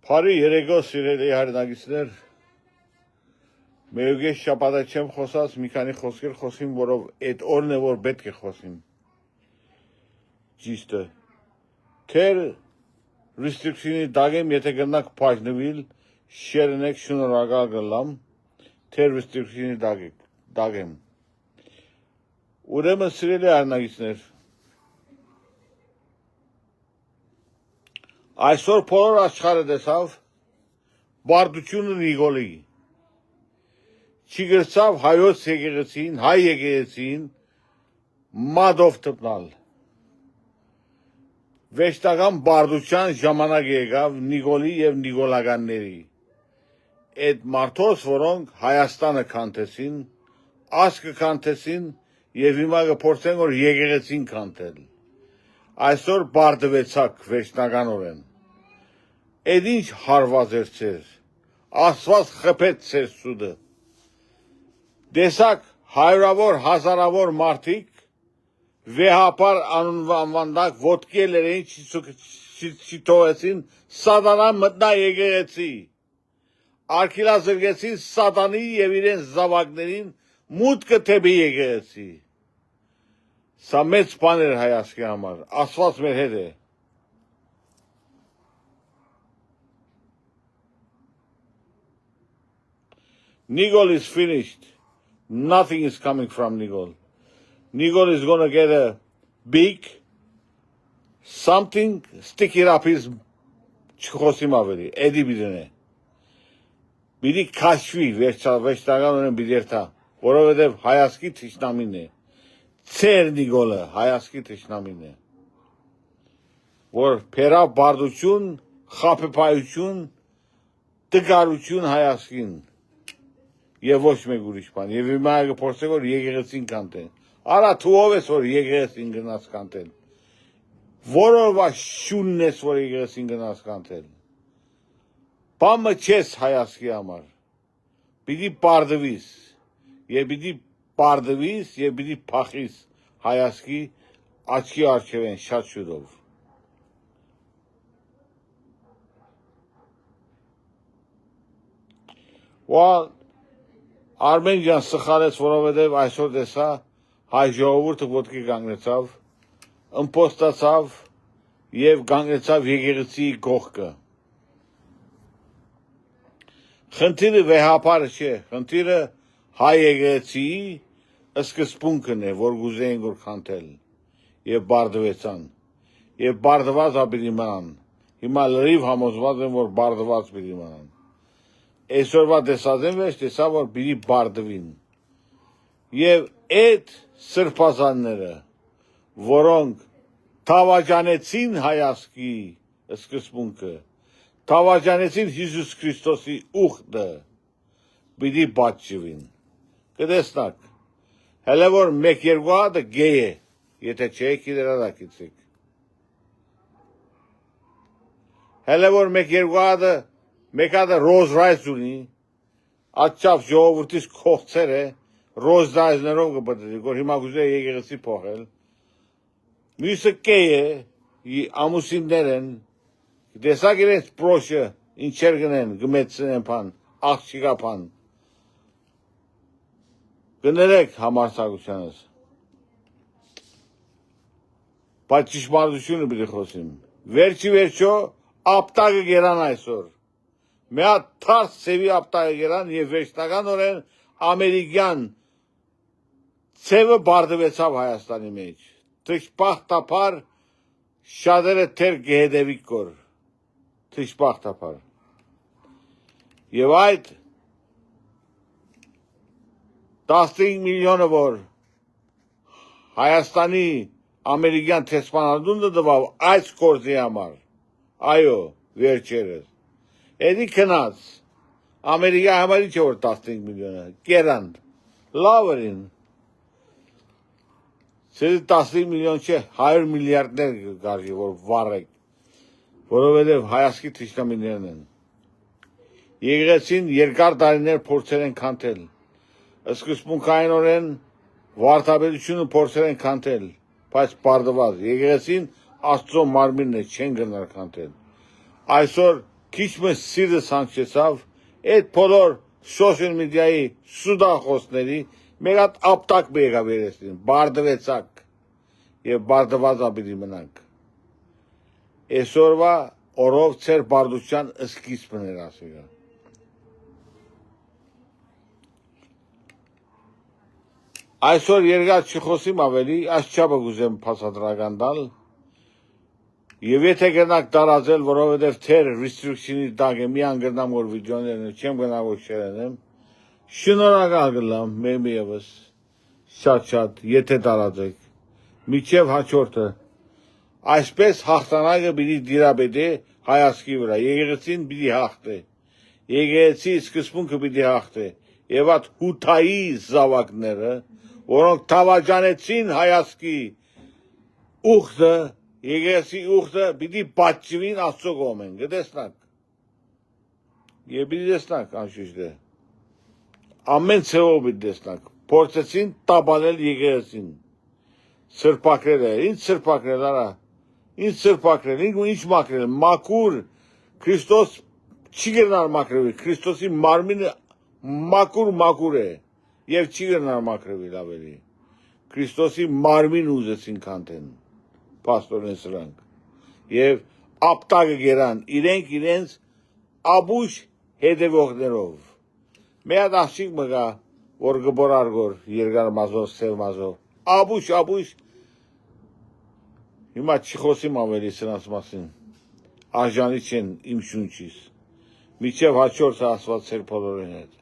Բարի երեկո սիրելի հայրենակիցներ, մեյոգես շաբաթը չեմ խոսած, մի քանի խոսքեր խոսիմ, որով այդ օրն է, որ պետք է խոսիմ։ Ճիշտը։ Թեր restriction-ի դագեմ, եթե գնաք բաժնվել, շերնեք շնորհակալ գլամ, թեր restriction-ի դագեմ։ Ուրեմն սիրելի հայրենակիցներ, այսօր բոլոր աշխարհը տեսավ բարդությունը Նիկոլի։ Չգրծավ հայոց եկեղեցին, հայ եկեղեցին մադով տպնալ։ Վեշտական բարդության ժամանակ եկավ Նիկոլի եւ նիկոլականների։ Այդ մարդոց, որոնք Հայաստանը կանտեսին, ասկը կանտեսին եւ հիմա կփորձեն որ եկեղեցին կանտել։ Այսօր բարդվեցակ վեշտականորեն։ Այդ ինչ հարված էր ձեր, Աստված խփեց ձեր սուդը։ Տեսակ հարյուրավոր հազարավոր մարդիկ վեհապար անվանդակ ոտքել էին չթողեցին սատանա մտնա եկեղեցի։ Արգելազրկեցին սատանի եւ իրեն զավակներին մուտքը թեպի եկեղեցի։ Սա մեծ բան էր հայացքի համար, Աստված մեր հետ է։ Nikol is finished. Nothing is coming from Nikol. Nikol is going to get a big something, stick it up his չխոսիմ ավելի, էդի բիդեն է։ Բիդի կաշվի, վերջտական ունեն բիդերթա, որովհետև հայասկի թիշնամին է։ Ծեր Նիկոլը հայասկի թիշնամին է։ Որ փերա բարդություն, խափեփայություն, տգարություն հայասկին։ Եվ ոչ մեկ ուրիշ բան, եւ հիմա կփորձեք որ եկեղեցին կանտեն։ Արա դու ով ես որ եկեղեցին գնաց կանտել։ Որովա շունն ես որ եկեղեցին գնաց կանտել։ Բամը չես հայասկի համար։ Պիտի բարդվիս, եւ պիտի բարդվիս եւ պիտի փախիս հայասկի աչքի առջեւ են շատ շուտով։ Well, Արմեն ջան սխալեց, որովհետև այսօր տեսա հայ ժողովուրդը ոտքի կանգնեցավ, ըմպոստացավ եւ կանգնեցավ եկեղեցի կողքը։ Խնդիրը վեհապարը չէ, խնդիրը հայ եկեղեցիի սկզբունքն է, որ գուզեին որ քանթել եւ բարդվեցան եւ բարդված ապրի մնան։ Հիմա լրիվ համոզված եմ, որ բարդված պիտի մնան։ Այսօրվա տեսածեն վեճ տեսա, որ պիտի բարդվին։ Եվ այդ սրբազանները, որոնք թավաջանեցին հայասկի սկզբունքը, թավաջանեցին Հիսուս Քրիստոսի ուխտը, պիտի պատժվին։ Կտեսնակ, հələ որ մեկ երկու հատը գեյ է, եթե չեք իրարակիցեք։ Հələ որ մեկ երկու հատը մեկ հատը Rolls Royce ունի, աչավ ժողովրդից կողցեր է, Rolls Royce-ներով կպտրի, որ հիմա գուզե եկեղեցի փոխել։ Մյուսը կեյ է, ամուսիններ են, տեսակ իրենց պրոշը, ինչեր գնեն, գմեցնեն պան, աղջիկա պան։ Գներեք համարձակությանս։ Բայց ճշմարտությունը պիտի խոսիմ։ Վերջի վերջո ապտակը գերան այսօր։ Մի հատ թարս ծևի ապտակը գերան եւ վերջնականորեն ամերիկյան ծևը բարդվեցավ Հայաստանի մեջ։ Թշպախտապար շատերը թեր գեհդեվի կոր։ Թշպախտապար։ Եվ այդ 15 միլիոնը որ Հայաստանի ամերիկյան տեսփանադունը դվավ այս կորձի համար։ Այո, վերջերս։ Էդի քնած, ամերիկա համար ինչ որ 15 միլիոնը, կերանդ, լավերին, սերի 15 միլիոն չէ, 100 միլիարդներ կարժի, որ վարեք, որովհետև հայասկի թիշնամիներն են։ Եկեղեցին երկար տարիներ փորձեր են կանտել, սկզբունքայինորեն վարդապետությունը փորձեր են կանտել, բայց բարդված, եկեղեցին Աստծո մարմինն է, չեն գնար կանտել։ Այսօր քիչ մեծ սիրտս հանգեցավ այդ բոլոր social media-ի սուդախոսների մեր հատ ապտակ եկավ երեսին, բարդվեցակ եւ բարդված ապիտի մնանք։ Այսօրվա օրով ծեր բարդության սկիզբն էր ասիկա։ Այսօր երկար չխոսիմ ավելի, այս չափը գուզեմ փաստադրական տալ, եւ եթե գնաք տարածել, որովհետեւ թեր restriction-ի տակ է, մի անգնամ որ վիդեոներն չեմ գնա որ շերենեմ, շնորհակալ կլամ մեմիևս, շատ, եթե տարածեք, միջև հաջորդը, այսպես հաղթանակը պիտի դիրապետի հայացքի վրա, եկեղեցին պիտի հաղթե, եկեղեցի սկզբունքը պիտի հաղթե, եւ այդ հութայի զավակները, որոնք թավաջանեցին հայացքի ուխտը, եկեղեցի ուխտը պիտի պատճվին Աստծո կողմեն, կտեսնաք։ Եվ պիտի տեսնաք անշուշտ է։ Ամեն ցեով պիտի տեսնաք։ Փորձեցին տապալել եկեղեցին։ Սրբակրել է, ինչ սրբակրել արա։ Ինչ սրբակրել, ինչ մաքրել, մաքուր Քրիստոս չի գնար մաքրվի, Քրիստոսի մարմինը մաքուր է եւ չի գնար մաքրվի ավելի։ Քրիստոսի մարմին ուզեցին քանթեն, պաստորեն սրանք։ Եվ ապտակը գերան իրենց աբուշ հետևողներով։ Մի հատ աղջիկ մգա, որ գբորարգոր երկար մազով, սև մազով, աբուշ, հիմա չխոսիմ ավելի սրանց մասին, աժանի չեն իմ շունչիս, միջև հաջորդը ասված ծեր բոլորին հետ։